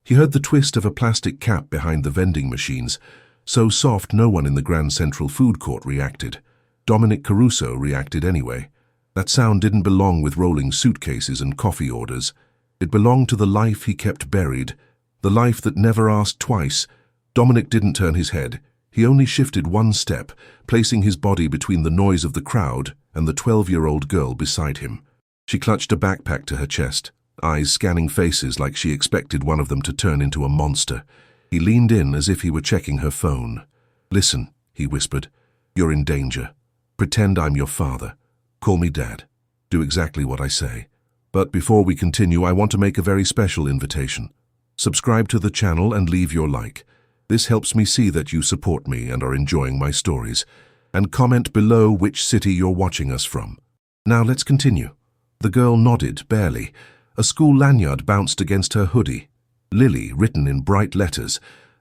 He heard the twist of a plastic cap behind the vending machines, so soft no one in the Grand Central food court reacted. Dominic Caruso reacted anyway. That sound didn't belong with rolling suitcases and coffee orders. It belonged to the life he kept buried, the life that never asked twice. Dominic didn't turn his head. He only shifted one step, placing his body between the noise of the crowd and the 12-year-old girl beside him. She clutched a backpack to her chest, eyes scanning faces like she expected one of them to turn into a monster. He leaned in as if he were checking her phone. "Listen," he whispered. "You're in danger. Pretend I'm your father. Call me Dad. Do exactly what I say. But before we continue, I want to make a very special invitation. Subscribe to the channel and leave your like. This helps me see that you support me and are enjoying my stories. And comment below which city you're watching us from. Now let's continue." The girl nodded, barely. A school lanyard bounced against her hoodie. Lily, written in bright letters.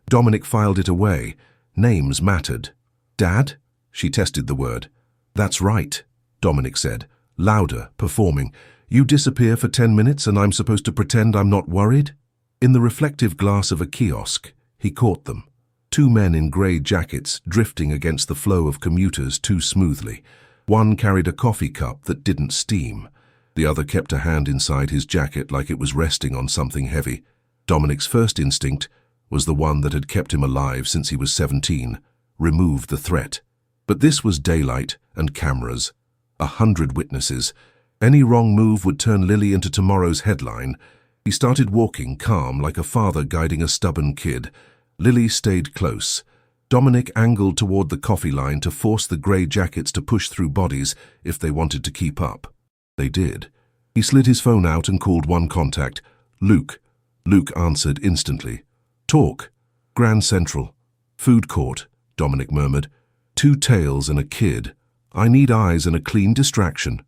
Dominic filed it away. Names mattered. "Dad?" She tested the word. "That's right," Dominic said, louder, performing. "You disappear for 10 minutes and I'm supposed to pretend I'm not worried?" In the reflective glass of a kiosk, he caught them. Two men in grey jackets drifting against the flow of commuters too smoothly. One carried a coffee cup that didn't steam. The other kept a hand inside his jacket like it was resting on something heavy. Dominic's first instinct was the one that had kept him alive since he was 17. Remove the threat. But this was daylight and cameras. 100 witnesses. Any wrong move would turn Lily into tomorrow's headline. He started walking, calm, like a father guiding a stubborn kid. Lily stayed close. Dominic angled toward the coffee line to force the grey jackets to push through bodies if they wanted to keep up. They did. He slid his phone out and called one contact. "Luke." Luke answered instantly. "Talk." "Grand Central. Food court," Dominic murmured. "Two tails and a kid. I need eyes and a clean distraction."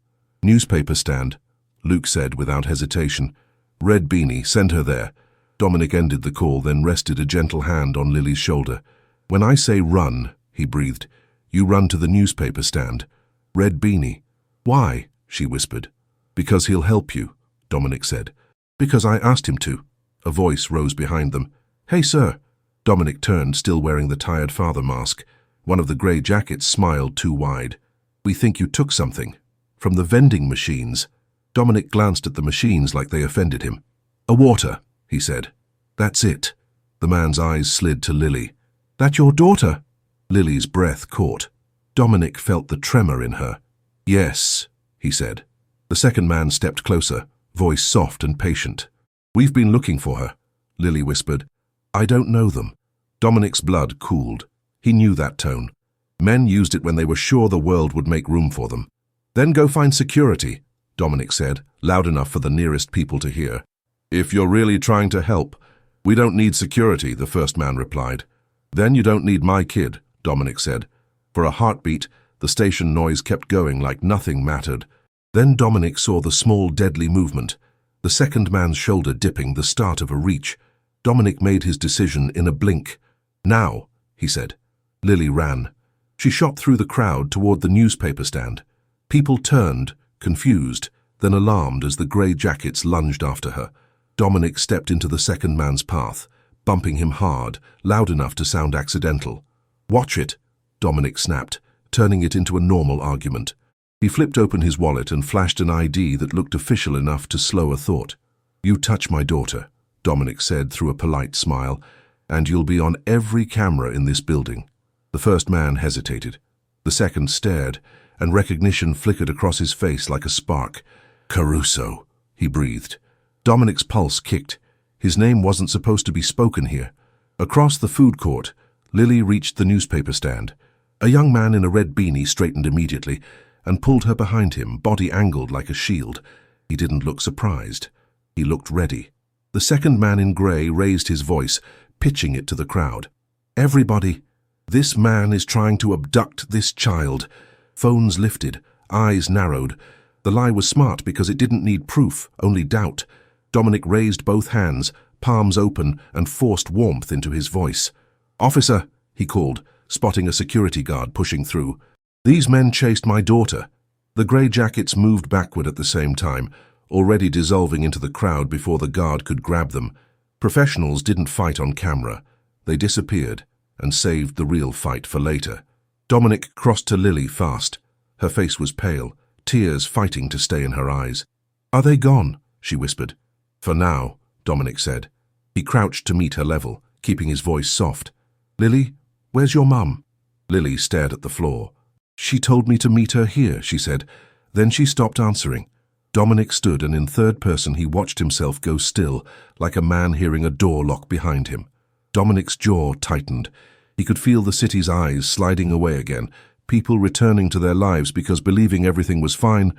"Newspaper stand," Luke said without hesitation. "Red beanie, send her there." Dominic ended the call, then rested a gentle hand on Lily's shoulder. "When I say run," he breathed, "you run to the newspaper stand. Red beanie." "Why?" she whispered. "Because he'll help you," Dominic said. "Because I asked him to." A voice rose behind them. "Hey, sir." Dominic turned, still wearing the tired father mask. One of the grey jackets smiled too wide. "We think you took something." "From the vending machines." Dominic glanced at the machines like they offended him. "A water," he said. "That's it." The man's eyes slid to Lily. "That your daughter?" Lily's breath caught. Dominic felt the tremor in her. "Yes," he said. The second man stepped closer, voice soft and patient. "We've been looking for her," Lily whispered. "I don't know them." Dominic's blood cooled. He knew that tone. Men used it when they were sure the world would make room for them. "Then go find security," Dominic said, loud enough for the nearest people to hear. "If you're really trying to help, we don't need security," the first man replied. "Then you don't need my kid," Dominic said. For a heartbeat, the station noise kept going like nothing mattered. Then Dominic saw the small, deadly movement, the second man's shoulder dipping, the start of a reach. Dominic made his decision in a blink. "Now," he said. Lily ran. She shot through the crowd toward the newspaper stand. People turned, confused, then alarmed as the grey jackets lunged after her. Dominic stepped into the second man's path, bumping him hard, loud enough to sound accidental. "Watch it," Dominic snapped, turning it into a normal argument. He flipped open his wallet and flashed an ID that looked official enough to slow a thought. "You touch my daughter," Dominic said through a polite smile, "and you'll be on every camera in this building." The first man hesitated. The second stared, and recognition flickered across his face like a spark. "Caruso," he breathed. Dominic's pulse kicked. His name wasn't supposed to be spoken here. Across the food court, Lily reached the newspaper stand. A young man in a red beanie straightened immediately and pulled her behind him, body angled like a shield. He didn't look surprised. He looked ready. The second man in grey raised his voice, pitching it to the crowd. "Everybody, this man is trying to abduct this child." Phones lifted, eyes narrowed. The lie was smart because it didn't need proof, only doubt. Dominic raised both hands, palms open, and forced warmth into his voice. "Officer," he called, spotting a security guard pushing through. "These men chased my daughter." The grey jackets moved backward at the same time, already dissolving into the crowd before the guard could grab them. Professionals didn't fight on camera. They disappeared and saved the real fight for later. Dominic crossed to Lily fast. Her face was pale, tears fighting to stay in her eyes. "Are they gone?" she whispered. "For now," Dominic said. He crouched to meet her level, keeping his voice soft. "Lily, where's your mum?" Lily stared at the floor. "She told me to meet her here," she said. Then she stopped answering. Dominic stood, and in third person he watched himself go still, like a man hearing a door lock behind him. Dominic's jaw tightened. He could feel the city's eyes sliding away again, people returning to their lives because believing everything was fine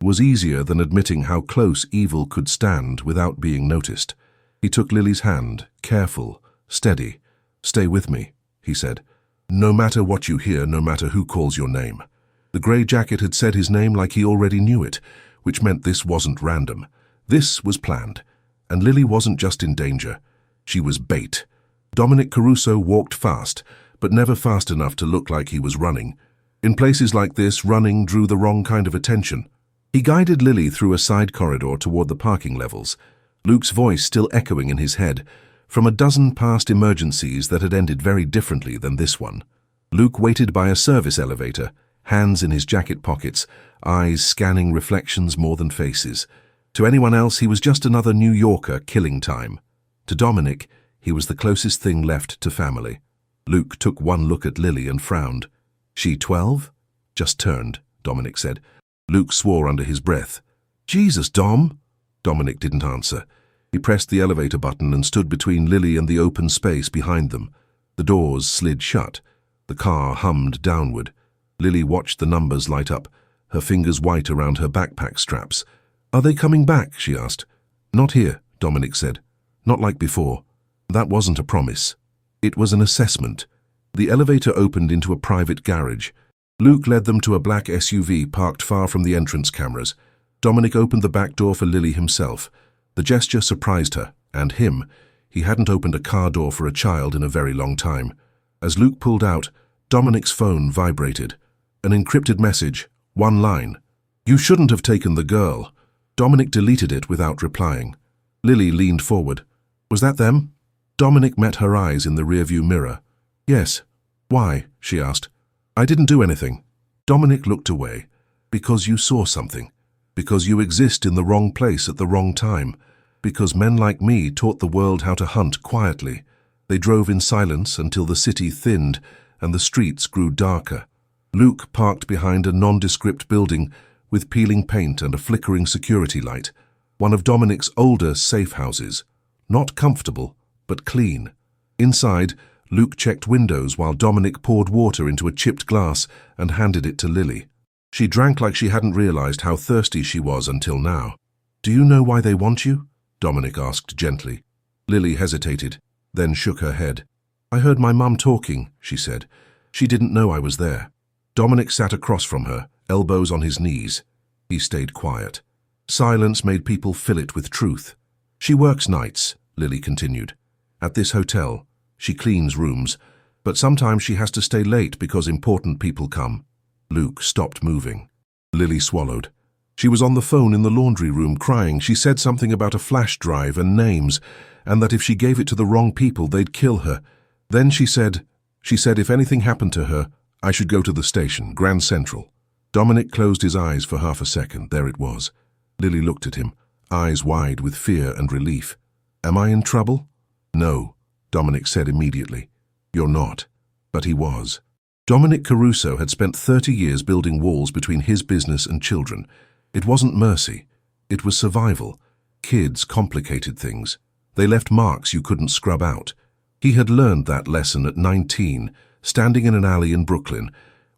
was easier than admitting how close evil could stand without being noticed. He took Lily's hand, careful, steady. "Stay with me," he said. "No matter what you hear, no matter who calls your name." The grey jacket had said his name like he already knew it, which meant this wasn't random. This was planned. And Lily wasn't just in danger. She was bait. Dominic Caruso walked fast, but never fast enough to look like he was running. In places like this, running drew the wrong kind of attention. He guided Lily through a side corridor toward the parking levels, Luke's voice still echoing in his head, from a dozen past emergencies that had ended very differently than this one. Luke waited by a service elevator, hands in his jacket pockets, eyes scanning reflections more than faces. To anyone else, he was just another New Yorker killing time. To Dominic, he was the closest thing left to family. Luke took one look at Lily and frowned. "She 12? Just turned," Dominic said. Luke swore under his breath. "Jesus, Dom!" Dominic didn't answer. He pressed the elevator button and stood between Lily and the open space behind them. The doors slid shut. The car hummed downward. Lily watched the numbers light up, her fingers white around her backpack straps. "Are they coming back?" she asked. "Not here," Dominic said. "Not like before." That wasn't a promise. It was an assessment. The elevator opened into a private garage. Luke led them to a black SUV parked far from the entrance cameras. Dominic opened the back door for Lily himself. The gesture surprised her, and him. He hadn't opened a car door for a child in a very long time. As Luke pulled out, Dominic's phone vibrated. An encrypted message, one line. "You shouldn't have taken the girl." Dominic deleted it without replying. Lily leaned forward. "Was that them?" Dominic met her eyes in the rearview mirror. "Yes." "Why?" she asked. "I didn't do anything." Dominic looked away. "Because you saw something. Because you exist in the wrong place at the wrong time. Because men like me taught the world how to hunt quietly. They drove in silence until the city thinned and the streets grew darker." Luke parked behind a nondescript building with peeling paint and a flickering security light. One of Dominic's older safe houses. Not comfortable, but clean. Inside, Luke checked windows while Dominic poured water into a chipped glass and handed it to Lily. She drank like she hadn't realized how thirsty she was until now. "Do you know why they want you?" Dominic asked gently. Lily hesitated, then shook her head. "I heard my mum talking," she said. "She didn't know I was there." Dominic sat across from her, elbows on his knees. He stayed quiet. Silence made people fill it with truth. "She works nights," Lily continued. "At this hotel. She cleans rooms, but sometimes she has to stay late because important people come." Luke stopped moving. Lily swallowed. "She was on the phone in the laundry room crying. She said something about a flash drive and names, and that if she gave it to the wrong people, they'd kill her. Then she said if anything happened to her, I should go to the station, Grand Central." Dominic closed his eyes for half a second. There it was. Lily looked at him, eyes wide with fear and relief. "Am I in trouble?" "No," Dominic said immediately. "You're not." But he was. Dominic Caruso had spent 30 years building walls between his business and children. It wasn't mercy. It was survival. Kids complicated things. They left marks you couldn't scrub out. He had learned that lesson at 19, standing in an alley in Brooklyn,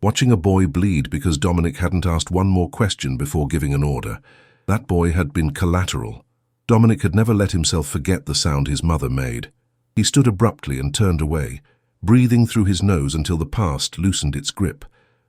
watching a boy bleed because Dominic hadn't asked one more question before giving an order. That boy had been collateral. Dominic had never let himself forget the sound his mother made. He stood abruptly and turned away, breathing through his nose until the past loosened its grip.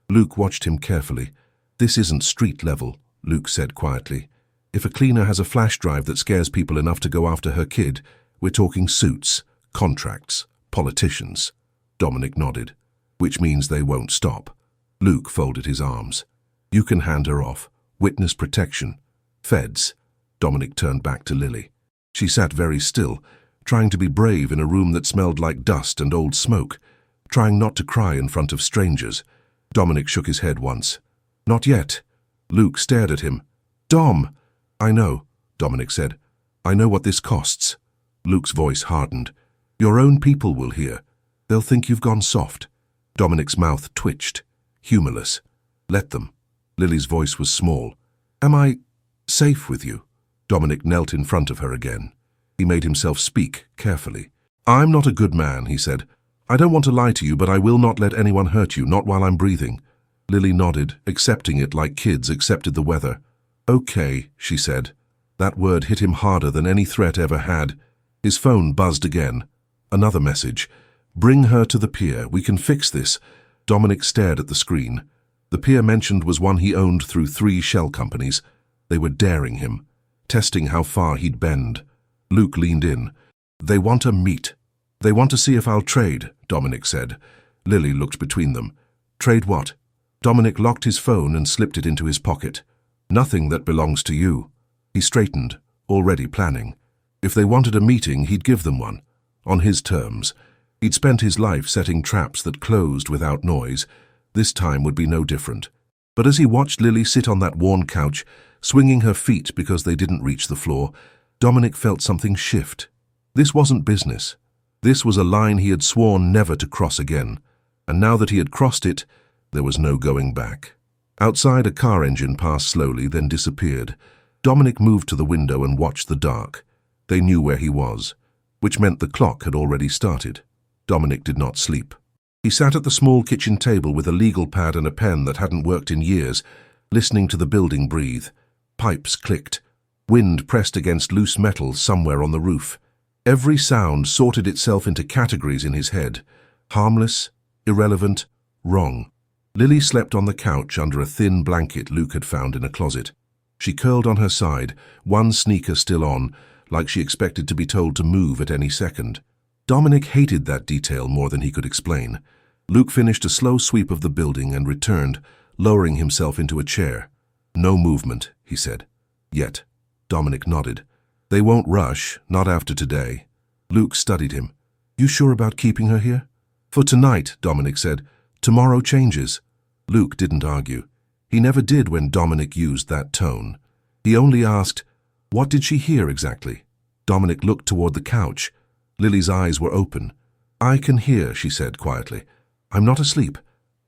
Luke watched him carefully. "This isn't street level," Luke said quietly. "If a cleaner has a flash drive that scares people enough to go after her kid, we're talking suits, contracts, politicians." Dominic nodded. "Which means they won't stop." Luke folded his arms. "You can hand her off. Witness protection. Feds." Dominic turned back to Lily. She sat very still, trying to be brave in a room that smelled like dust and old smoke, trying not to cry in front of strangers. Dominic shook his head once. Not yet. Luke stared at him. Dom! I know, Dominic said. I know what this costs. Luke's voice hardened. Your own people will hear. They'll think you've gone soft. Dominic's mouth twitched, humorless. Let them. Lily's voice was small. Am I safe with you? Dominic knelt in front of her again. He made himself speak carefully. I'm not a good man, he said. I don't want to lie to you, but I will not let anyone hurt you, not while I'm breathing. Lily nodded, accepting it like kids accepted the weather. Okay, she said. That word hit him harder than any threat ever had. His phone buzzed again. Another message. Bring her to the pier. We can fix this. Dominic stared at the screen. The pier mentioned was one he owned through 3 shell companies. They were daring him, testing how far he'd bend. Luke leaned in. They want a meet. They want to see if I'll trade, Dominic said. Lily looked between them. Trade what? Dominic locked his phone and slipped it into his pocket. Nothing that belongs to you. He straightened, already planning. If they wanted a meeting, he'd give them one. On his terms. He'd spent his life setting traps that closed without noise. This time would be no different. But as he watched Lily sit on that worn couch, swinging her feet because they didn't reach the floor, Dominic felt something shift. This wasn't business. This was a line he had sworn never to cross again. And now that he had crossed it, there was no going back. Outside, a car engine passed slowly, then disappeared. Dominic moved to the window and watched the dark. They knew where he was, which meant the clock had already started. Dominic did not sleep. He sat at the small kitchen table with a legal pad and a pen that hadn't worked in years, listening to the building breathe. Pipes clicked. Wind pressed against loose metal somewhere on the roof. Every sound sorted itself into categories in his head. Harmless, irrelevant, wrong. Lily slept on the couch under a thin blanket Luke had found in a closet. She curled on her side, one sneaker still on, like she expected to be told to move at any second. Dominic hated that detail more than he could explain. Luke finished a slow sweep of the building and returned, lowering himself into a chair. No movement, he said. Yet. Dominic nodded. They won't rush, not after today. Luke studied him. You sure about keeping her here? For tonight, Dominic said. Tomorrow changes. Luke didn't argue. He never did when Dominic used that tone. He only asked, what did she hear exactly? Dominic looked toward the couch. Lily's eyes were open. I can hear, she said quietly. I'm not asleep.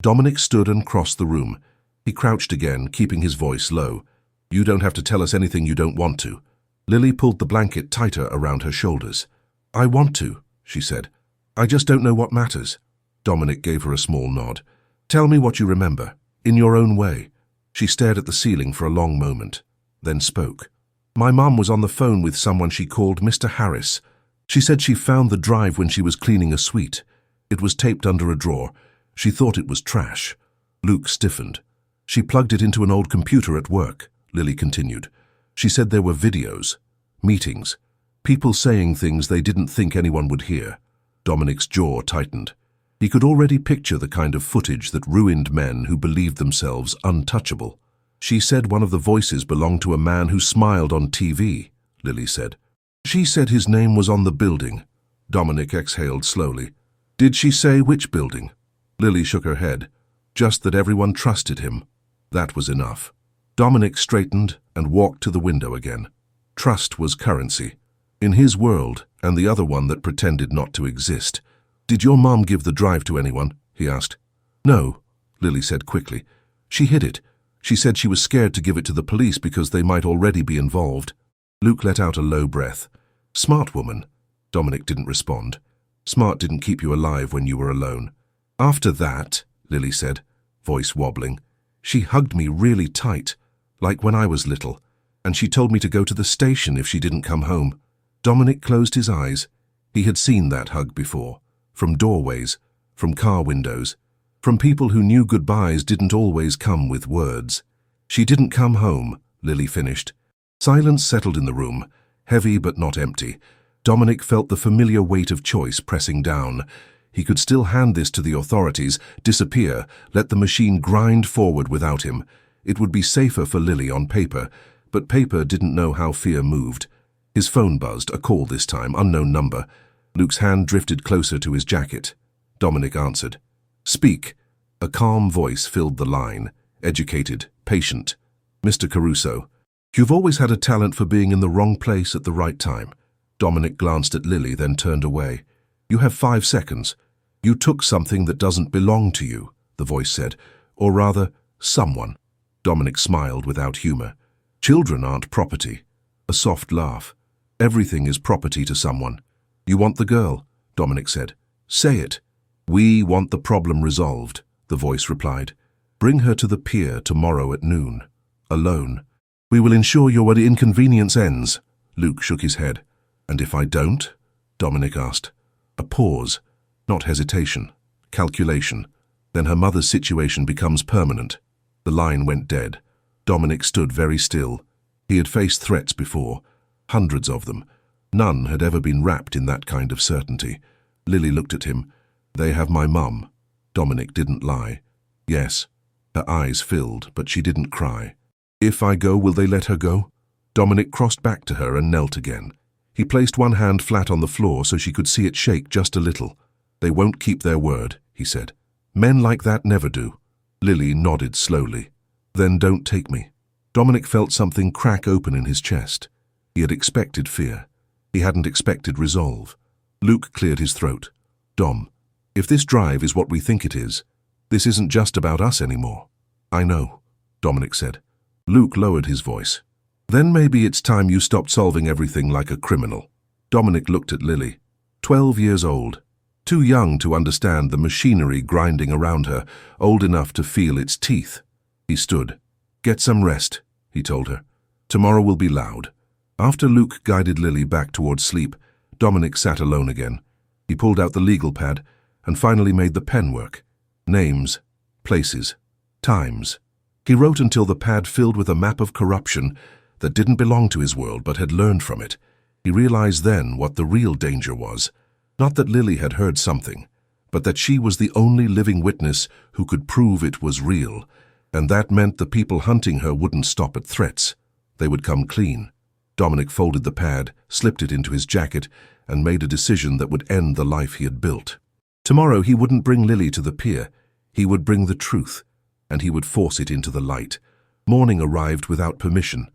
Dominic stood and crossed the room. He crouched again, keeping his voice low. You don't have to tell us anything you don't want to. Lily pulled the blanket tighter around her shoulders. I want to, she said. I just don't know what matters. Dominic gave her a small nod. Tell me what you remember, in your own way. She stared at the ceiling for a long moment, then spoke. My mum was on the phone with someone she called Mr. Harris. She said she found the drive when she was cleaning a suite. It was taped under a drawer. She thought it was trash. Luke stiffened. She plugged it into an old computer at work, Lily continued. She said there were videos, meetings, people saying things they didn't think anyone would hear. Dominic's jaw tightened. He could already picture the kind of footage that ruined men who believed themselves untouchable. She said one of the voices belonged to a man who smiled on TV, Lily said. She said his name was on the building. Dominic exhaled slowly. Did she say which building? Lily shook her head. Just that everyone trusted him. That was enough. Dominic straightened and walked to the window again. Trust was currency. In his world, and the other one that pretended not to exist. Did your mom give the drive to anyone? He asked. No, Lily said quickly. She hid it. She said she was scared to give it to the police because they might already be involved. Luke let out a low breath. Smart woman. Dominic didn't respond. Smart didn't keep you alive when you were alone. After that, Lily said, voice wobbling, she hugged me really tight, like when I was little, and she told me to go to the station if she didn't come home. Dominic closed his eyes. He had seen that hug before, from doorways, from car windows, from people who knew goodbyes didn't always come with words. She didn't come home, Lily finished. Silence settled in the room, heavy but not empty. Dominic felt the familiar weight of choice pressing down. He could still hand this to the authorities, disappear, let the machine grind forward without him. It would be safer for Lily on paper, but paper didn't know how fear moved. His phone buzzed, a call this time, unknown number. Luke's hand drifted closer to his jacket. Dominic answered. "Speak." A calm voice filled the line, educated, patient. "Mr. Caruso, you've always had a talent for being in the wrong place at the right time." Dominic glanced at Lily, then turned away. "You have 5 seconds. You took something that doesn't belong to you," the voice said. "Or rather, someone." Dominic smiled without humor. "Children aren't property." A soft laugh. "Everything is property to someone." "You want the girl," Dominic said. "Say it." "We want the problem resolved," the voice replied. "Bring her to the pier tomorrow at noon. Alone. We will ensure your inconvenience ends." Luke shook his head. "And if I don't?" Dominic asked. A pause. Not hesitation. Calculation. Then her mother's situation becomes permanent. The line went dead. Dominic stood very still. He had faced threats before. Hundreds of them. None had ever been wrapped in that kind of certainty. Lily looked at him. "They have my mum." Dominic didn't lie. "Yes." Her eyes filled, but she didn't cry. "If I go, will they let her go?" Dominic crossed back to her and knelt again. He placed one hand flat on the floor so she could see it shake just a little. "They won't keep their word," he said. "Men like that never do." Lily nodded slowly. "Then don't take me." Dominic felt something crack open in his chest. He had expected fear. He hadn't expected resolve. Luke cleared his throat. "Dom, if this drive is what we think it is, this isn't just about us anymore." "I know," Dominic said. Luke lowered his voice. "Then maybe it's time you stopped solving everything like a criminal." Dominic looked at Lily. 12 years old. Too young to understand the machinery grinding around her, old enough to feel its teeth. He stood. "Get some rest," he told her. "Tomorrow will be loud." After Luke guided Lily back towards sleep, Dominic sat alone again. He pulled out the legal pad and finally made the pen work. Names, places, times. He wrote until the pad filled with a map of corruption that didn't belong to his world but had learned from it. He realized then what the real danger was. Not that Lily had heard something, but that she was the only living witness who could prove it was real, and that meant the people hunting her wouldn't stop at threats. They would come clean. Dominic folded the pad, slipped it into his jacket, and made a decision that would end the life he had built. Tomorrow he wouldn't bring Lily to the pier. He would bring the truth, and he would force it into the light. Morning arrived without permission.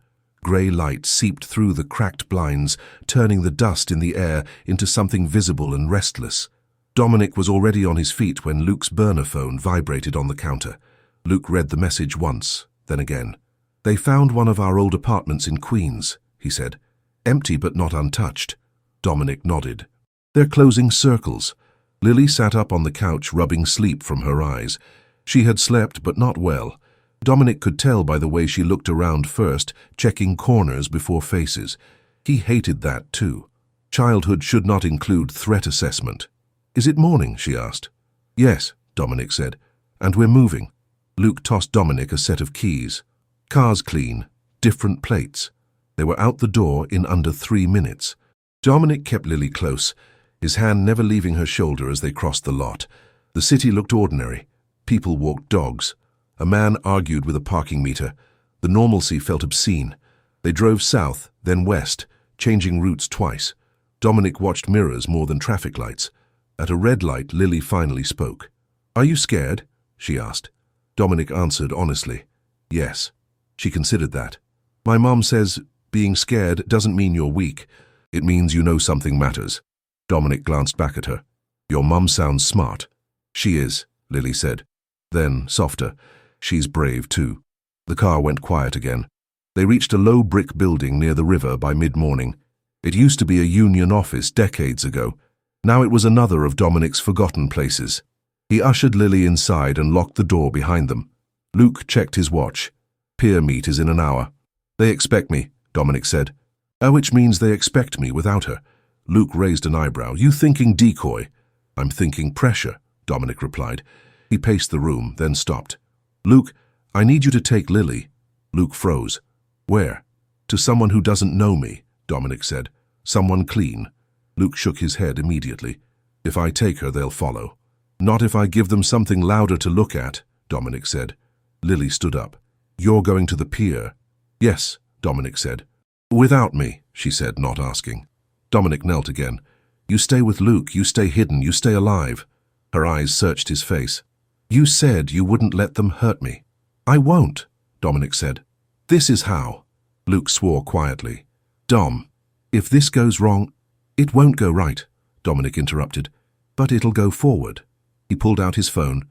Grey light seeped through the cracked blinds, turning the dust in the air into something visible and restless. Dominic was already on his feet when Luke's burner phone vibrated on the counter. Luke read the message once, then again. "They found one of our old apartments in Queens," he said. "Empty but not untouched." Dominic nodded. "They're closing circles." Lily sat up on the couch, rubbing sleep from her eyes. She had slept, but not well. Dominic could tell by the way she looked around first, checking corners before faces. He hated that too. Childhood should not include threat assessment. "Is it morning?" she asked. "Yes," Dominic said. "And we're moving." Luke tossed Dominic a set of keys. Cars clean, different plates. They were out the door in under 3 minutes. Dominic kept Lily close, his hand never leaving her shoulder as they crossed the lot. The city looked ordinary. People walked dogs. A man argued with a parking meter. The normalcy felt obscene. They drove south, then west, changing routes twice. Dominic watched mirrors more than traffic lights. At a red light, Lily finally spoke. "Are you scared?" she asked. Dominic answered honestly. "Yes." She considered that. "My mom says being scared doesn't mean you're weak. It means you know something matters." Dominic glanced back at her. "Your mum sounds smart." "She is," Lily said. Then, softer, "She's brave too." The car went quiet again. They reached a low brick building near the river by mid-morning. It used to be a union office decades ago. Now it was another of Dominic's forgotten places. He ushered Lily inside and locked the door behind them. Luke checked his watch. "Pier meet is in an hour." "They expect me," Dominic said. "Which means they expect me without her." Luke raised an eyebrow. "You thinking decoy?" "I'm thinking pressure," Dominic replied. He paced the room, then stopped. "Luke, I need you to take Lily." Luke froze. "Where?" "To someone who doesn't know me," Dominic said. "Someone clean." Luke shook his head immediately. "If I take her, they'll follow." "Not if I give them something louder to look at," Dominic said. Lily stood up. "You're going to the pier?" "Yes," Dominic said. "Without me," she said, not asking. Dominic knelt again. You stay with Luke, you stay hidden, you stay alive. Her eyes searched his face. You said you wouldn't let them hurt me. I won't, Dominic said. This is how. Luke swore quietly. Dom, if this goes wrong, it won't go right, Dominic interrupted, but it'll go forward. He pulled out his phone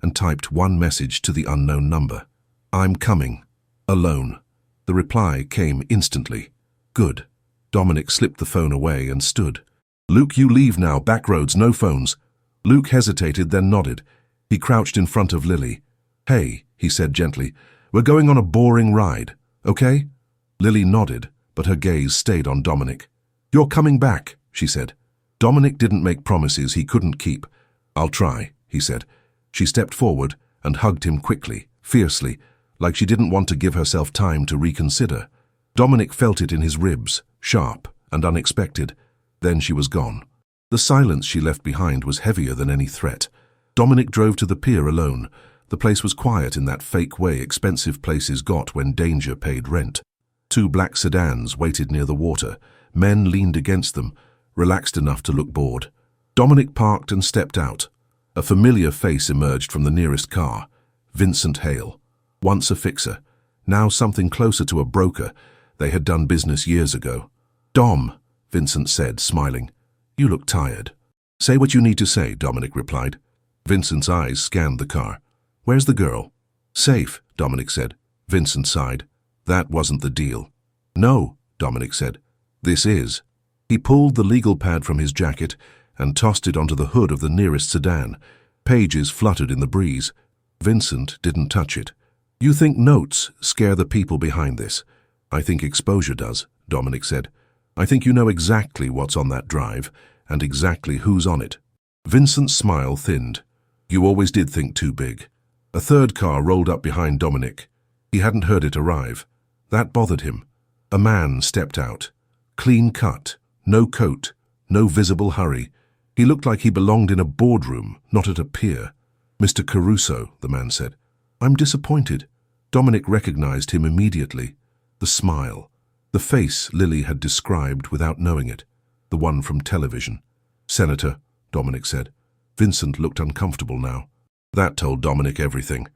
and typed one message to the unknown number. I'm coming. Alone. The reply came instantly. Good. Dominic slipped the phone away and stood. Luke, you leave now, back roads, no phones. Luke hesitated, then nodded. He crouched in front of Lily. Hey, he said gently, we're going on a boring ride, okay? Lily nodded, but her gaze stayed on Dominic. You're coming back, she said. Dominic didn't make promises he couldn't keep. I'll try, he said. She stepped forward and hugged him quickly, fiercely, like she didn't want to give herself time to reconsider. Dominic felt it in his ribs, sharp and unexpected. Then she was gone. The silence she left behind was heavier than any threat. Dominic drove to the pier alone. The place was quiet in that fake way expensive places got when danger paid rent. 2 black sedans waited near the water. Men leaned against them, relaxed enough to look bored. Dominic parked and stepped out. A familiar face emerged from the nearest car. Vincent Hale. Once a fixer, now something closer to a broker. They had done business years ago. Dom, Vincent said, smiling. You look tired. Say what you need to say, Dominic replied. Vincent's eyes scanned the car. Where's the girl? Safe, Dominic said. Vincent sighed. That wasn't the deal. No, Dominic said. This is. He pulled the legal pad from his jacket and tossed it onto the hood of the nearest sedan. Pages fluttered in the breeze. Vincent didn't touch it. You think notes scare the people behind this? I think exposure does, Dominic said. I think you know exactly what's on that drive and exactly who's on it. Vincent's smile thinned. You always did think too big. A third car rolled up behind Dominic. He hadn't heard it arrive. That bothered him. A man stepped out. Clean cut, no coat, no visible hurry. He looked like he belonged in a boardroom, not at a pier. Mr. Caruso, the man said. I'm disappointed. Dominic recognized him immediately. The smile. The face Lily had described without knowing it. The one from television. Senator, Dominic said. Vincent looked uncomfortable now. That told Dominic everything.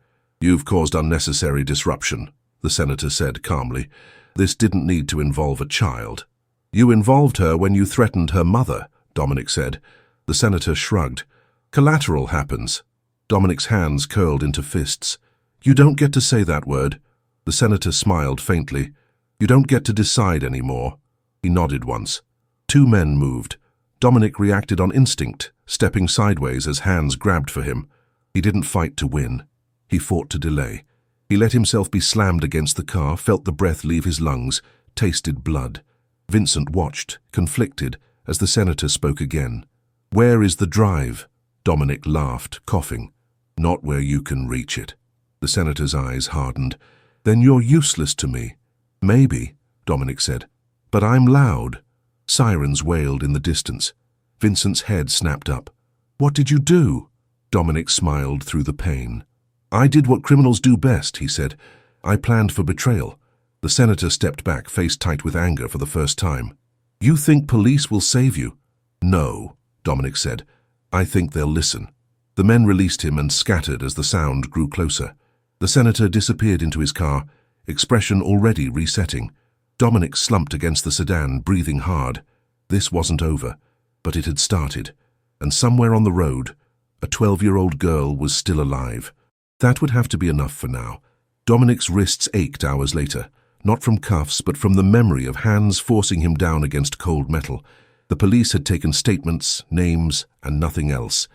You've caused unnecessary disruption, the senator said calmly. This didn't need to involve a child. You involved her when you threatened her mother, Dominic said. The senator shrugged. Collateral happens. Dominic's hands curled into fists. You don't get to say that word. The senator smiled faintly. You don't get to decide anymore. He nodded once. 2 men moved. Dominic reacted on instinct, stepping sideways as hands grabbed for him. He didn't fight to win. He fought to delay. He let himself be slammed against the car, felt the breath leave his lungs, tasted blood. Vincent watched, conflicted, as the senator spoke again. Where is the drive? Dominic laughed, coughing. Not where you can reach it. The senator's eyes hardened. Then you're useless to me. Maybe, Dominic said. But I'm loud. Sirens wailed in the distance. Vincent's head snapped up. What did you do? Dominic smiled through the pain. I did what criminals do best, he said. I planned for betrayal. The senator stepped back, face tight with anger for the first time. You think police will save you? No, Dominic said. I think they'll listen. The men released him and scattered as the sound grew closer. The senator disappeared into his car, expression already resetting. Dominic slumped against the sedan, breathing hard. This wasn't over, but it had started. And somewhere on the road, a 12-year-old girl was still alive. That would have to be enough for now. Dominic's wrists ached hours later, not from cuffs, but from the memory of hands forcing him down against cold metal. The police had taken statements, names, and nothing else.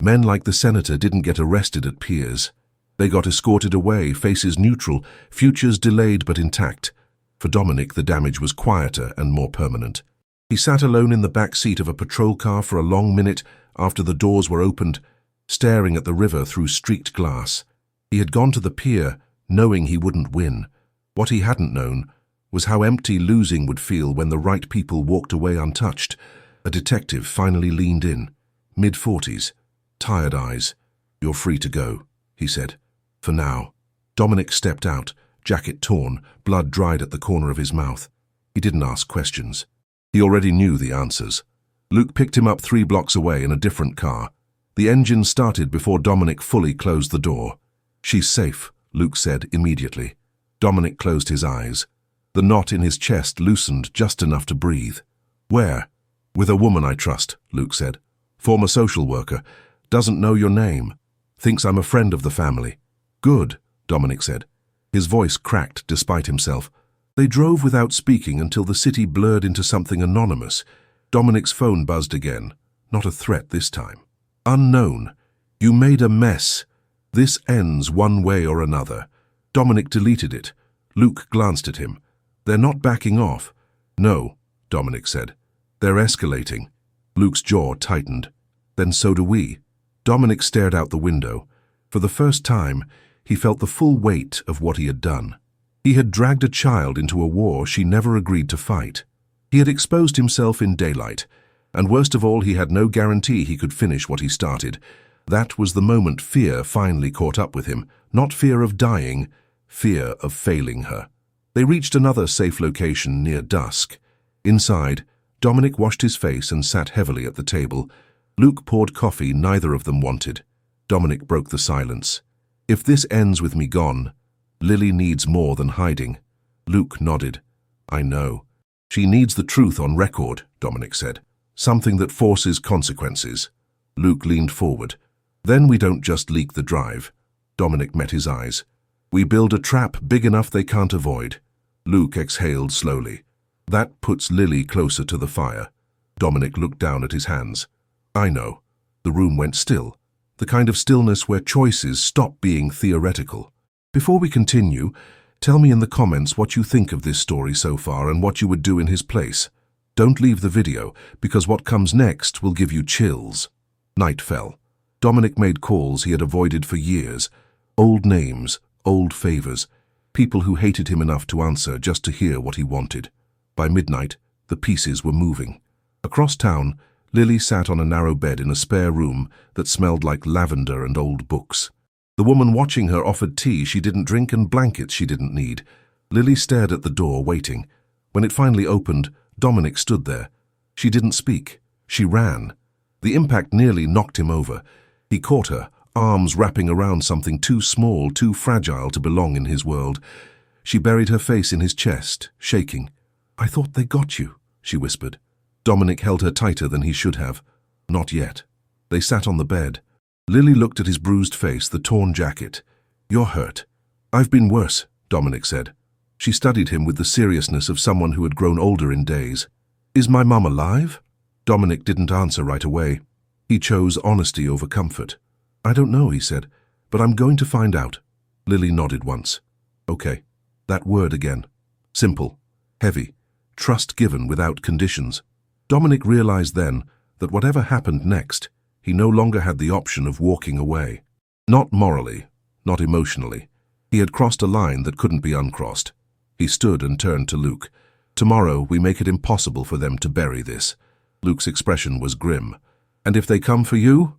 Men like the senator didn't get arrested at piers. They got escorted away, faces neutral, futures delayed but intact. For Dominic, the damage was quieter and more permanent. He sat alone in the back seat of a patrol car for a long minute after the doors were opened, staring at the river through streaked glass. He had gone to the pier, knowing he wouldn't win. What he hadn't known was how empty losing would feel when the right people walked away untouched. A detective finally leaned in, mid-40s, tired eyes. You're free to go, he said. For now. Dominic stepped out, jacket torn, blood dried at the corner of his mouth. He didn't ask questions. He already knew the answers. Luke picked him up 3 blocks away in a different car. The engine started before Dominic fully closed the door. "She's safe," Luke said immediately. Dominic closed his eyes. The knot in his chest loosened just enough to breathe. "Where?" "With a woman I trust," Luke said. "Former social worker. Doesn't know your name. Thinks I'm a friend of the family." "Good," Dominic said. His voice cracked despite himself. They drove without speaking until the city blurred into something anonymous. Dominic's phone buzzed again. Not a threat this time. "Unknown. You made a mess. This ends one way or another." Dominic deleted it. Luke glanced at him. "They're not backing off." "No," Dominic said. "They're escalating." Luke's jaw tightened. "Then so do we." Dominic stared out the window. For the first time, he felt the full weight of what he had done. He had dragged a child into a war she never agreed to fight. He had exposed himself in daylight, and worst of all, he had no guarantee he could finish what he started. That was the moment fear finally caught up with him. Not fear of dying, fear of failing her. They reached another safe location near dusk. Inside, Dominic washed his face and sat heavily at the table. Luke poured coffee neither of them wanted. Dominic broke the silence. "If this ends with me gone, Lily needs more than hiding." Luke nodded. "I know. She needs the truth on record," Dominic said. "Something that forces consequences." Luke leaned forward. "Then we don't just leak the drive." Dominic met his eyes. "We build a trap big enough they can't avoid." Luke exhaled slowly. "That puts Lily closer to the fire." Dominic looked down at his hands. "I know." The room went still, the kind of stillness where choices stop being theoretical. "Before we continue, tell me in the comments what you think of this story so far and what you would do in his place. Don't leave the video, because what comes next will give you chills." Night fell. Dominic made calls he had avoided for years. Old names, old favors, people who hated him enough to answer just to hear what he wanted. By midnight, the pieces were moving. Across town, Lily sat on a narrow bed in a spare room that smelled like lavender and old books. The woman watching her offered tea she didn't drink and blankets she didn't need. Lily stared at the door, waiting. When it finally opened, Dominic stood there. She didn't speak. She ran. The impact nearly knocked him over. He caught her, arms wrapping around something too small, too fragile to belong in his world. She buried her face in his chest, shaking. "I thought they got you," she whispered. Dominic held her tighter than he should have. Not yet. They sat on the bed. Lily looked at his bruised face, the torn jacket. "You're hurt." "I've been worse," Dominic said. She studied him with the seriousness of someone who had grown older in days. "Is my mum alive?" Dominic didn't answer right away. He chose honesty over comfort. "I don't know," he said, "but I'm going to find out." Lily nodded once. "Okay." That word again. Simple. Heavy. Trust given without conditions. Dominic realized then that whatever happened next, he no longer had the option of walking away. Not morally, not emotionally. He had crossed a line that couldn't be uncrossed. He stood and turned to Luke. "Tomorrow we make it impossible for them to bury this." Luke's expression was grim. "And if they come for you?"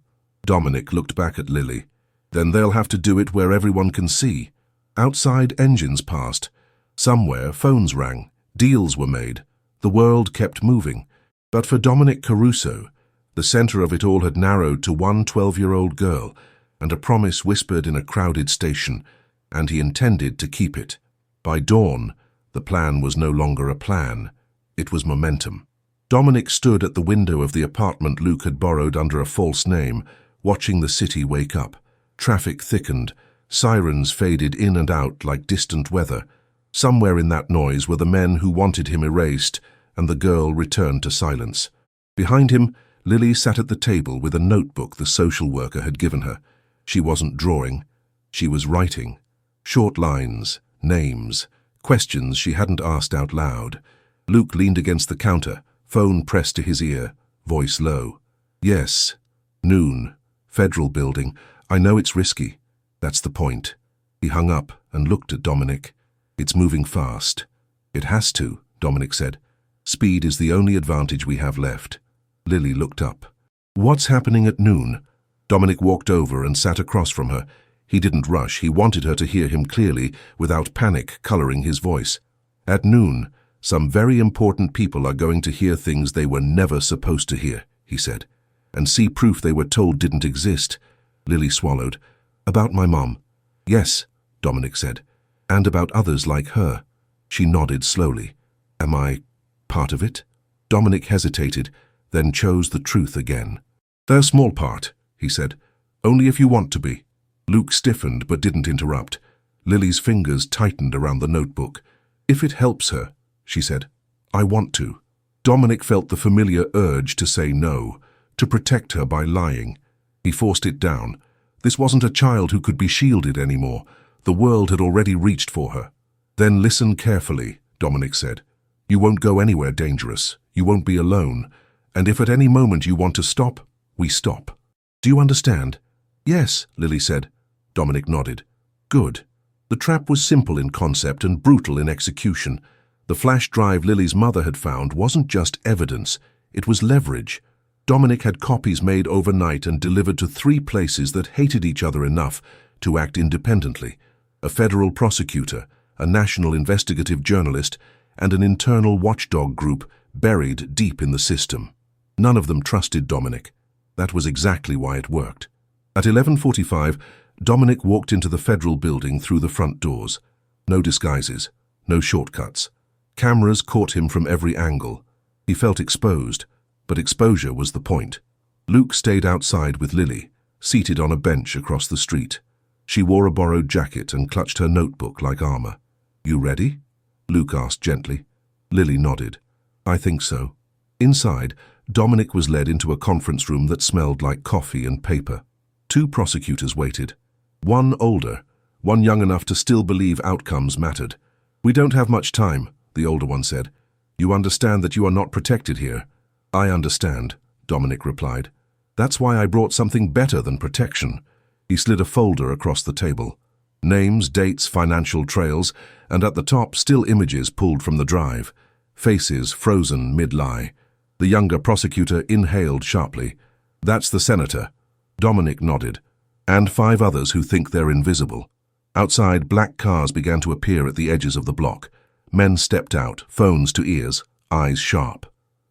Dominic looked back at Lily. "Then they'll have to do it where everyone can see." Outside, engines passed. Somewhere, phones rang. Deals were made. The world kept moving. But for Dominic Caruso, the center of it all had narrowed to one 12-year-old girl and a promise whispered in a crowded station, and he intended to keep it. By dawn, the plan was no longer a plan. It was momentum. Dominic stood at the window of the apartment Luke had borrowed under a false name, watching the city wake up. Traffic thickened. Sirens faded in and out like distant weather. Somewhere in that noise were the men who wanted him erased, and the girl returned to silence. Behind him, Lily sat at the table with a notebook the social worker had given her. She wasn't drawing. She was writing. Short lines, names, questions she hadn't asked out loud. Luke leaned against the counter, phone pressed to his ear, voice low. "Yes. Noon. Federal building. I know it's risky. That's the point." He hung up and looked at Dominic. "It's moving fast." "It has to," Dominic said. "Speed is the only advantage we have left." Lily looked up. "What's happening at noon?" Dominic walked over and sat across from her. He didn't rush. He wanted her to hear him clearly, without panic coloring his voice. "At noon, Some very important people are going to hear things they were never supposed to hear, he said, and see proof they were told didn't exist. Lily swallowed. About my mom. Yes, Dominic said, and about others like her. She nodded slowly. Am I part of it? Dominic hesitated, then chose the truth again. They're a small part, he said. Only if you want to be. Luke stiffened but didn't interrupt. Lily's fingers tightened around the notebook. If it helps her, she said. I want to. Dominic felt the familiar urge to say no, to protect her by lying. He forced it down. This wasn't a child who could be shielded anymore. The world had already reached for her. Then listen carefully, Dominic said. You won't go anywhere dangerous. You won't be alone. And if at any moment you want to stop, we stop. Do you understand? Yes, Lily said. Dominic nodded. Good. The trap was simple in concept and brutal in execution. The flash drive Lily's mother had found wasn't just evidence, it was leverage. Dominic had copies made overnight and delivered to 3 places that hated each other enough to act independently. A federal prosecutor, a national investigative journalist, and an internal watchdog group buried deep in the system. None of them trusted Dominic. That was exactly why it worked. At 11:45, Dominic walked into the federal building through the front doors. No disguises, no shortcuts. Cameras caught him from every angle. He felt exposed, but exposure was the point. Luke stayed outside with Lily, seated on a bench across the street. She wore a borrowed jacket and clutched her notebook like armor. You ready? Luke asked gently. Lily nodded. I think so. Inside, Dominic was led into a conference room that smelled like coffee and paper. 2 prosecutors waited. One older, one young enough to still believe outcomes mattered. We don't have much time, the older one said. You understand that you are not protected here. I understand, Dominic replied. That's why I brought something better than protection. He slid a folder across the table. Names, dates, financial trails, and at the top still images pulled from the drive. Faces frozen mid-lie. The younger prosecutor inhaled sharply. That's the senator. Dominic nodded. And 5 others who think they're invisible. Outside, black cars began to appear at the edges of the block. Men stepped out, phones to ears, eyes sharp.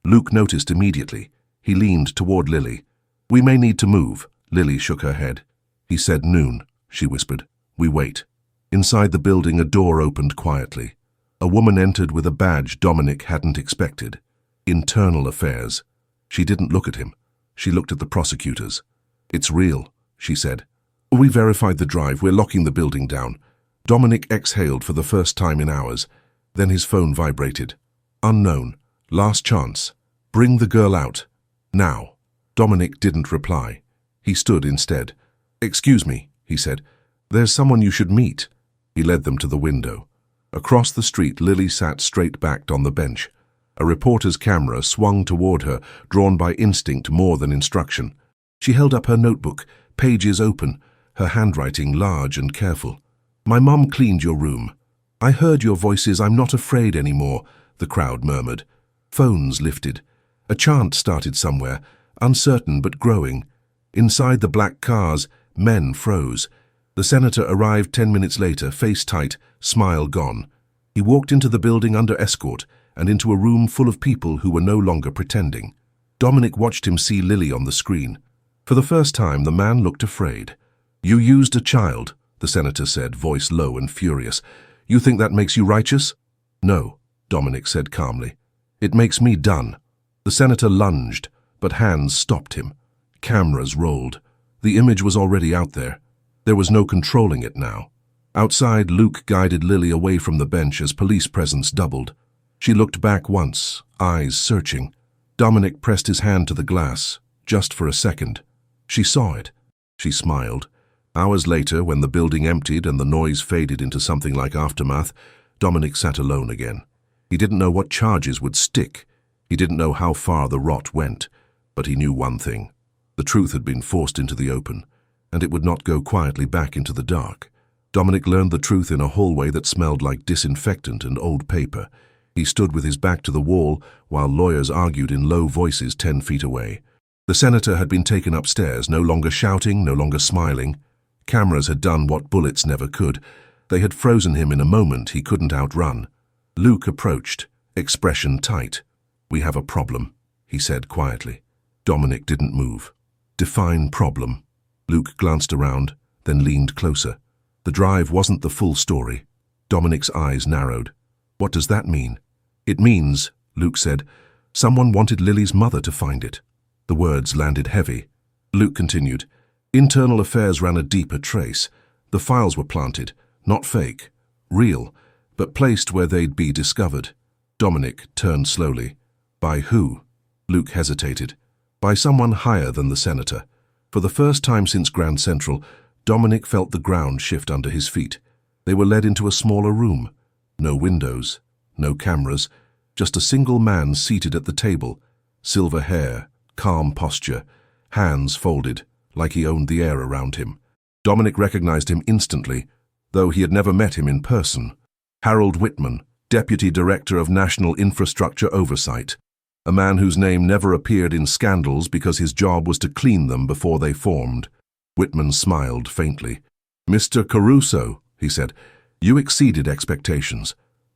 Luke noticed immediately. He leaned toward Lily. We may need to move. Lily shook her head. He said noon, she whispered. We wait. Inside the building, a door opened quietly. A woman entered with a badge Dominic hadn't expected. Internal affairs. She didn't look at him. She looked at the prosecutors. It's real, she said. We verified the drive. We're locking the building down. Dominic exhaled for the first time in hours. Then his phone vibrated. Unknown. Last chance. Bring the girl out. Now. Dominic didn't reply. He stood instead. Excuse me, he said. There's someone you should meet. He led them to the window. Across the street, Lily sat straight-backed on the bench. A reporter's camera swung toward her, drawn by instinct more than instruction. She held up her notebook, pages open, her handwriting large and careful. My mum cleaned your room. I heard your voices. I'm not afraid anymore, the crowd murmured. Phones lifted. A chant started somewhere, uncertain but growing. Inside the black cars, men froze. The senator arrived 10 minutes later, face tight, smile gone. He walked into the building under escort and into a room full of people who were no longer pretending. Dominic watched him see Lily on the screen. For the first time, the man looked afraid. You used a child, the senator said, voice low and furious. You think that makes you righteous? No, Dominic said calmly. It makes me done. The senator lunged, but hands stopped him. Cameras rolled. The image was already out there. There was no controlling it now. Outside, Luke guided Lily away from the bench as police presence doubled. She looked back once, eyes searching. Dominic pressed his hand to the glass, just for a second. She saw it. She smiled. Hours later, when the building emptied and the noise faded into something like aftermath, Dominic sat alone again. He didn't know what charges would stick. He didn't know how far the rot went. But he knew one thing. The truth had been forced into the open, and it would not go quietly back into the dark. Dominic learned the truth in a hallway that smelled like disinfectant and old paper. He stood with his back to the wall while lawyers argued in low voices 10 feet away. The senator had been taken upstairs, no longer shouting, no longer smiling. Cameras had done what bullets never could. They had frozen him in a moment he couldn't outrun. Luke approached, expression tight. "We have a problem," he said quietly. Dominic didn't move. "Define problem." Luke glanced around, then leaned closer. The drive wasn't the full story. Dominic's eyes narrowed. "What does that mean?" "It means," Luke said, "someone wanted Lily's mother to find it." The words landed heavy. Luke continued, "Internal affairs ran a deeper trace. The files were planted, not fake, real, but placed where they'd be discovered." Dominic turned slowly. "By who?" Luke hesitated. "By someone higher than the senator." For the first time since Grand Central, Dominic felt the ground shift under his feet. They were led into a smaller room. No windows, no cameras, just a single man seated at the table. Silver hair, calm posture, hands folded, like he owned the air around him. Dominic recognized him instantly, though he had never met him in person. Harold Whitman, Deputy Director of National Infrastructure Oversight, a man whose name never appeared in scandals because his job was to clean them before they formed. Whitman smiled faintly. "Mr. Caruso," he said, "you exceeded expectations."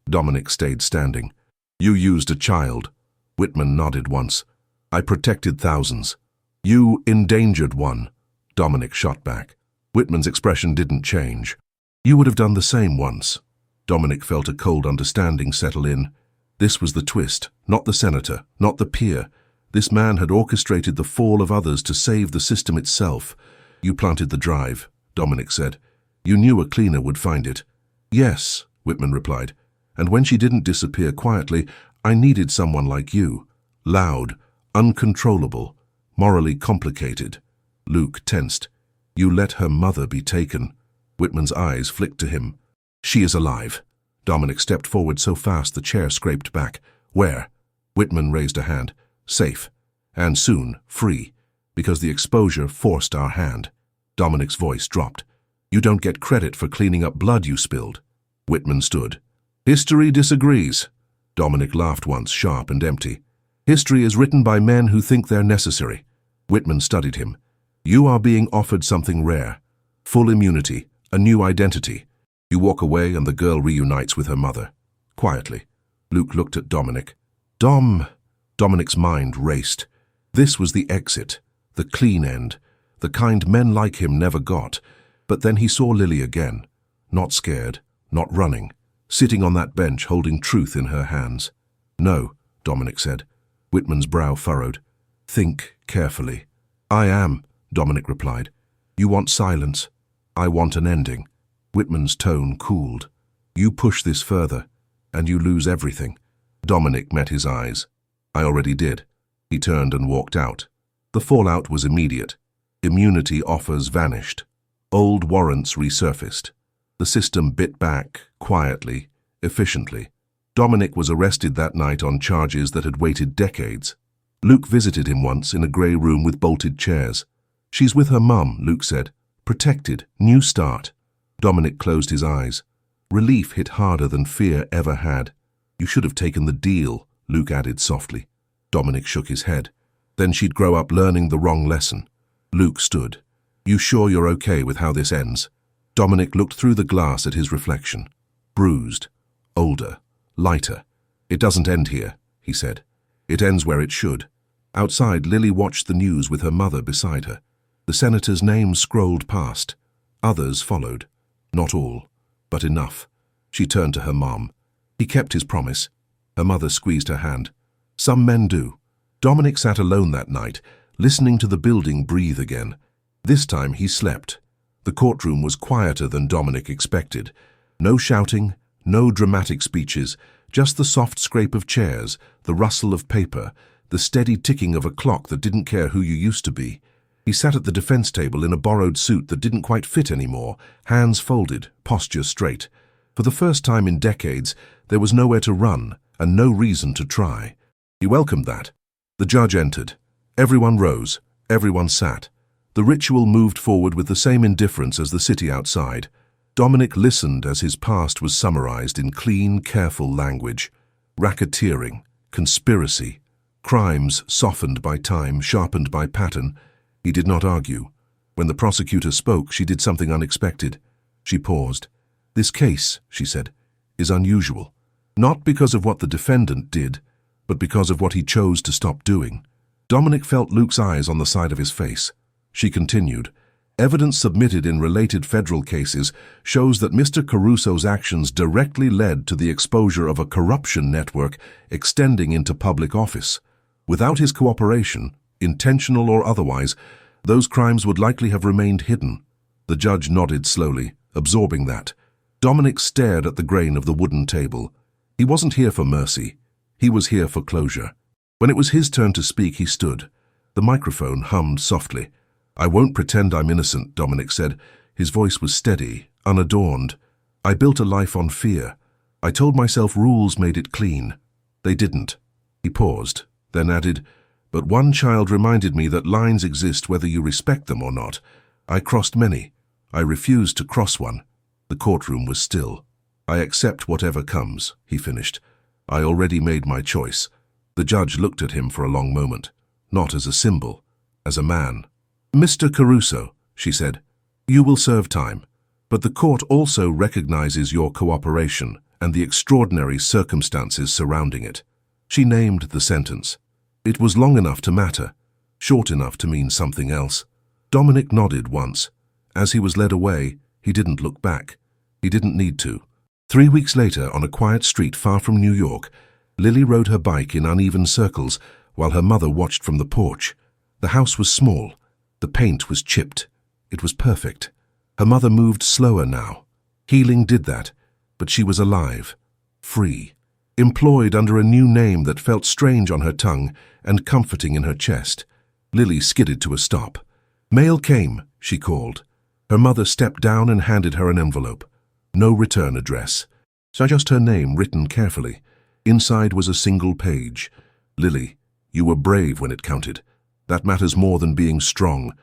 Dominic stayed standing. "You used a child." Whitman nodded once. "I protected thousands." "You endangered one." Dominic shot back. Whitman's expression didn't change. "You would have done the same once." Dominic felt a cold understanding settle in. This was the twist, not the senator, not the peer. This man had orchestrated the fall of others to save the system itself. "You planted the drive," Dominic said. "You knew a cleaner would find it." "Yes," Whitman replied. "And when she didn't disappear quietly, I needed someone like you. Loud, uncontrollable, morally complicated." Luke tensed. "You let her mother be taken." Whitman's eyes flicked to him. "She is alive." Dominic stepped forward so fast the chair scraped back. "Where?" Whitman raised a hand. "Safe. And soon, free. Because the exposure forced our hand." Dominic's voice dropped. "You don't get credit for cleaning up blood you spilled." Whitman stood. "History disagrees." Dominic laughed once, sharp and empty. "History is written by men who think they're necessary." Whitman studied him. "You are being offered something rare. Full immunity, a new identity. You walk away and the girl reunites with her mother. Quietly." Luke looked at Dominic. Dominic's mind raced. This was the exit, the clean end, the kind men like him never got. But then he saw Lily again. Not scared, not running, sitting on that bench holding truth in her hands. "No," Dominic said. Whitman's brow furrowed. "Think carefully." "I am," Dominic replied. "You want silence. I want an ending." Whitman's tone cooled. "You push this further, and you lose everything." Dominic met his eyes. "I already did." He turned and walked out. The fallout was immediate. Immunity offers vanished. Old warrants resurfaced. The system bit back, quietly, efficiently. Dominic was arrested that night on charges that had waited decades. Luke visited him once in a grey room with bolted chairs. "She's with her mum," Luke said. "Protected, new start." Dominic closed his eyes. Relief hit harder than fear ever had. "You should have taken the deal," Luke added softly. Dominic shook his head. "Then she'd grow up learning the wrong lesson." Luke stood. "You sure you're okay with how this ends?" Dominic looked through the glass at his reflection. Bruised, older, lighter. "It doesn't end here," he said. "It ends where it should." Outside, Lily watched the news with her mother beside her. The senator's name scrolled past. Others followed. Not all, but enough. She turned to her mom. He kept his promise. Her mother squeezed her hand. "Some men do." Dominic sat alone that night, listening to the building breathe again. This time he slept. The courtroom was quieter than Dominic expected. No shouting, no dramatic speeches, just the soft scrape of chairs, the rustle of paper, the steady ticking of a clock that didn't care who you used to be. He sat at the defense table in a borrowed suit that didn't quite fit anymore, hands folded, posture straight. For the first time in decades, there was nowhere to run and no reason to try. He welcomed that. The judge entered. Everyone rose. Everyone sat. The ritual moved forward with the same indifference as the city outside. Dominic listened as his past was summarized in clean, careful language. Racketeering, conspiracy, crimes softened by time, sharpened by pattern. He did not argue. When the prosecutor spoke, she did something unexpected. She paused. "This case," she said, "is unusual. Not because of what the defendant did, but because of what he chose to stop doing. Dominic felt Luke's eyes on the side of his face. She continued, "Evidence submitted in related federal cases shows that Mr. Caruso's actions directly led to the exposure of a corruption network extending into public office. Without his cooperation, intentional or otherwise, those crimes would likely have remained hidden." The judge nodded slowly, absorbing that. Dominic stared at the grain of the wooden table. He wasn't here for mercy. He was here for closure. When it was his turn to speak, he stood. The microphone hummed softly. "I won't pretend I'm innocent," Dominic said. His voice was steady, unadorned. "I built a life on fear. I told myself rules made it clean. They didn't." He paused, then added, "But one child reminded me that lines exist whether you respect them or not. I crossed many. I refused to cross one." The courtroom was still. "I accept whatever comes," he finished. "I already made my choice." The judge looked at him for a long moment, not as a symbol, as a man. "Mr. Caruso," she said, "you will serve time, but the court also recognizes your cooperation and the extraordinary circumstances surrounding it." She named the sentence. It was long enough to matter, short enough to mean something else. Dominic nodded once. As he was led away, he didn't look back. He didn't need to. 3 weeks later, on a quiet street far from New York, Lily rode her bike in uneven circles while her mother watched from the porch. The house was small. The paint was chipped. It was perfect. Her mother moved slower now. Healing did that, but she was alive, free, employed under a new name that felt strange on her tongue and comforting in her chest. Lily skidded to a stop. "Mail came," she called. Her mother stepped down and handed her an envelope. No return address. Just her name written carefully. Inside was a single page. "Lily, you were brave when it counted. That matters more than being strong.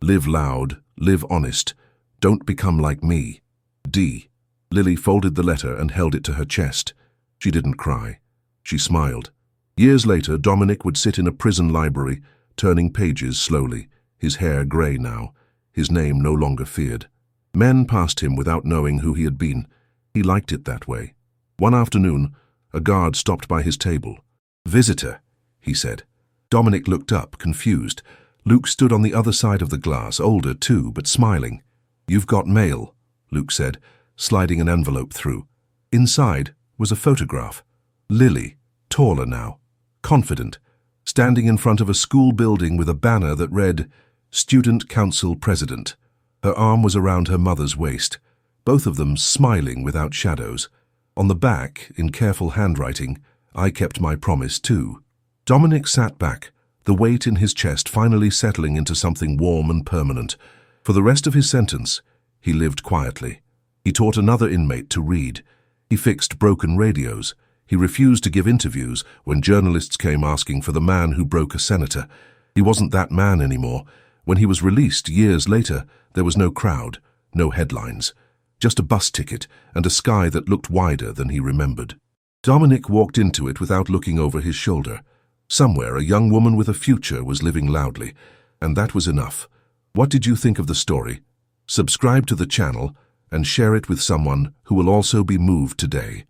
Live loud, live honest. Don't become like me. D." Lily folded the letter and held it to her chest. She didn't cry. She smiled. Years later, Dominic would sit in a prison library, turning pages slowly, his hair grey now, his name no longer feared. Men passed him without knowing who he had been. He liked it that way. One afternoon, a guard stopped by his table. "Visitor," he said. Dominic looked up, confused. Luke stood on the other side of the glass, older too, but smiling. "You've got mail," Luke said, sliding an envelope through. Inside was a photograph. Lily, taller now, confident, standing in front of a school building with a banner that read, "Student Council President." Her arm was around her mother's waist, both of them smiling without shadows. On the back, in careful handwriting, "I kept my promise too." Dominic sat back, the weight in his chest finally settling into something warm and permanent. For the rest of his sentence, he lived quietly. He taught another inmate to read. He fixed broken radios. He refused to give interviews when journalists came asking for the man who broke a senator. He wasn't that man anymore. When he was released years later, there was no crowd, no headlines, just a bus ticket and a sky that looked wider than he remembered. Dominic walked into it without looking over his shoulder. Somewhere, a young woman with a future was living loudly, and that was enough. What did you think of the story? Subscribe to the channel and share it with someone who will also be moved today.